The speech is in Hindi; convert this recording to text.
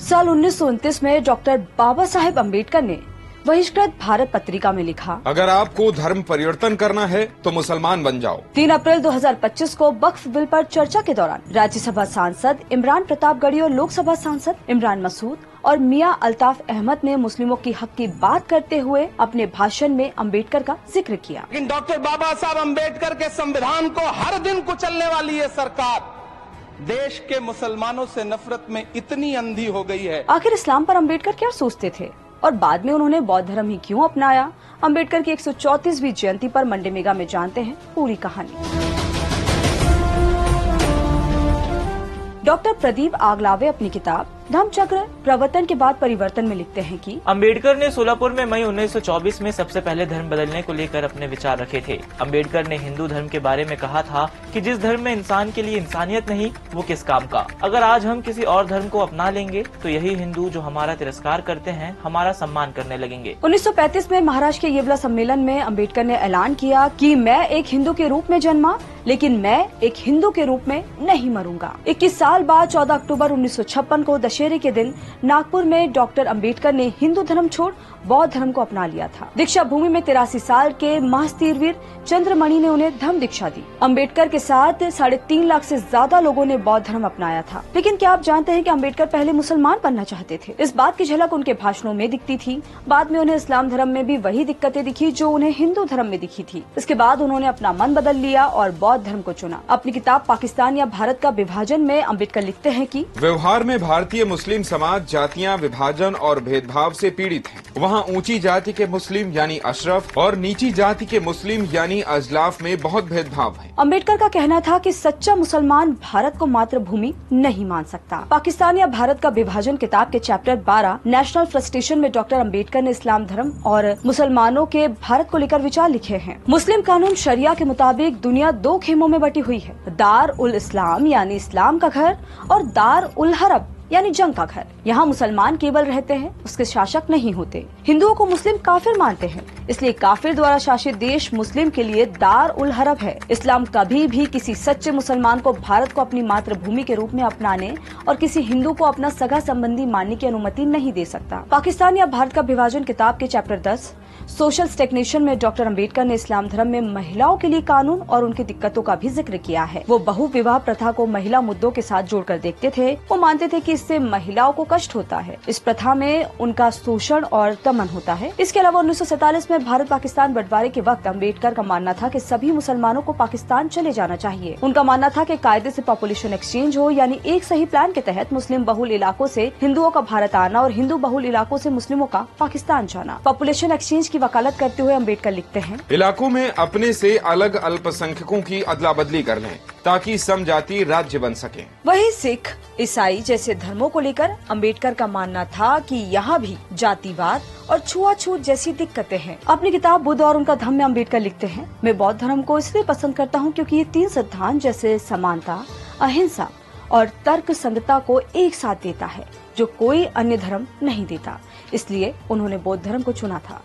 साल 1929 में डॉक्टर बाबा साहेब अम्बेडकर ने बहिष्कृत भारत पत्रिका में लिखा, अगर आपको धर्म परिवर्तन करना है तो मुसलमान बन जाओ। 3 अप्रैल 2025 को वक्फ बिल पर चर्चा के दौरान राज्यसभा सांसद इमरान प्रतापगढ़ी और लोकसभा सांसद इमरान मसूद और मियां अल्ताफ अहमद ने मुस्लिमों की हक की बात करते हुए अपने भाषण में अम्बेडकर का जिक्र किया। लेकिन डॉक्टर बाबा साहब अम्बेडकर के संविधान को हर दिन कुचलने वाली ये सरकार देश के मुसलमानों से नफरत में इतनी अंधी हो गई है। आखिर इस्लाम पर अम्बेडकर क्या सोचते थे और बाद में उन्होंने बौद्ध धर्म ही क्यों अपनाया? अम्बेडकर की 134वीं जयंती पर मंडे मेगा में जानते हैं पूरी कहानी। डॉक्टर प्रदीप आगलावे अपनी किताब धम्मचक्र प्रवर्तन के बाद परिवर्तन में लिखते हैं कि अम्बेडकर ने सोलापुर में मई 1924 में सबसे पहले धर्म बदलने को लेकर अपने विचार रखे थे। अम्बेडकर ने हिंदू धर्म के बारे में कहा था कि जिस धर्म में इंसान के लिए इंसानियत नहीं, वो किस काम का। अगर आज हम किसी और धर्म को अपना लेंगे तो यही हिंदू जो हमारा तिरस्कार करते हैं हमारा सम्मान करने लगेंगे। 1935 में महाराष्ट्र के येवला सम्मेलन में अम्बेडकर ने ऐलान किया कि मैं एक हिंदू के रूप में जन्मा, लेकिन मैं एक हिंदू के रूप में नहीं मरूंगा। 21 साल बाद 14 अक्टूबर 1956 को दशहरे के दिन नागपुर में डॉक्टर अम्बेडकर ने हिंदू धर्म छोड़ बौद्ध धर्म को अपना लिया था। दीक्षा भूमि में 83 साल के महास्थीरवीर चंद्रमणि ने उन्हें धम्म दीक्षा दी। अम्बेडकर के साथ 3.5 लाख से ज्यादा लोगों ने बौद्ध धर्म अपनाया था। लेकिन क्या आप जानते हैं कि अम्बेडकर पहले मुसलमान बनना चाहते थे? इस बात की झलक उनके भाषणों में दिखती थी। बाद में उन्हें इस्लाम धर्म में भी वही दिक्कतें दिखी जो उन्हें हिंदू धर्म में दिखी थी। इसके बाद उन्होंने अपना मन बदल लिया और बौद्ध धर्म को चुना। अपनी किताब पाकिस्तान या भारत का विभाजन में अम्बेडकर लिखते हैं कि व्यवहार में भारतीय मुस्लिम समाज जातियां विभाजन और भेदभाव से पीड़ित है। वहाँ ऊंची जाति के मुस्लिम यानी अशरफ और नीची जाति के मुस्लिम यानी अजलाफ में बहुत भेदभाव है। अम्बेडकर का कहना था कि सच्चा मुसलमान भारत को मातृभूमि नहीं मान सकता। पाकिस्तान या भारत का विभाजन किताब के चैप्टर 12 नेशनल फ्रस्ट्रेशन में डॉक्टर अम्बेडकर ने इस्लाम धर्म और मुसलमानों के भारत को लेकर विचार लिखे हैं। मुस्लिम कानून शरिया के मुताबिक दुनिया 2 खेमों में बटी हुई है, दार उल इस्लाम यानी इस्लाम का घर और दार उल हरब यानी जंग का घर। यहाँ मुसलमान केवल रहते हैं, उसके शासक नहीं होते। हिंदुओं को मुस्लिम काफिर मानते हैं, इसलिए काफिर द्वारा शासित देश मुस्लिम के लिए दार उल हरब है। इस्लाम कभी भी किसी सच्चे मुसलमान को भारत को अपनी मातृभूमि के रूप में अपनाने और किसी हिंदू को अपना सगा संबंधी मानने की अनुमति नहीं दे सकता। पाकिस्तान या भारत का विभाजन किताब के चैप्टर 10 सोशल स्टेग्नेशन में डॉक्टर अम्बेडकर ने इस्लाम धर्म में महिलाओं के लिए कानून और उनकी दिक्कतों का भी जिक्र किया है। वो बहु विवाह प्रथा को महिला मुद्दों के साथ जोड़कर देखते थे। वो मानते थे कि इससे महिलाओं को कष्ट होता है। इस प्रथा में उनका शोषण और दमन होता है। इसके अलावा 1947 में भारत पाकिस्तान बंटवारे के वक्त अम्बेडकर का मानना था कि सभी मुसलमानों को पाकिस्तान चले जाना चाहिए। उनका मानना था कि कायदे से पॉपुलेशन एक्सचेंज हो, यानी एक सही प्लान के तहत मुस्लिम बहुल इलाकों से हिंदुओं का भारत आना और हिंदू बहुल इलाकों से मुस्लिमों का पाकिस्तान जाना। पॉपुलेशन एक्सचेंज की वकालत करते हुए अम्बेडकर लिखते हैं, इलाकों में अपने से अलग अल्पसंख्यकों की अदला बदली कर लें ताकि समजाति राज्य बन सके। वही सिख ईसाई जैसे धर्मों को लेकर अम्बेडकर का मानना था कि यहाँ भी जातिवाद और छुआछूत जैसी दिक्कतें हैं। अपनी किताब बुद्ध और उनका धम्म में अम्बेडकर लिखते हैं, मैं बौद्ध धर्म को इसलिए पसंद करता हूँ क्योंकि ये 3 सिद्धांत जैसे समानता, अहिंसा और तर्क संगतता को एक साथ देता है जो कोई अन्य धर्म नहीं देता। इसलिए उन्होंने बौद्ध धर्म को चुना था।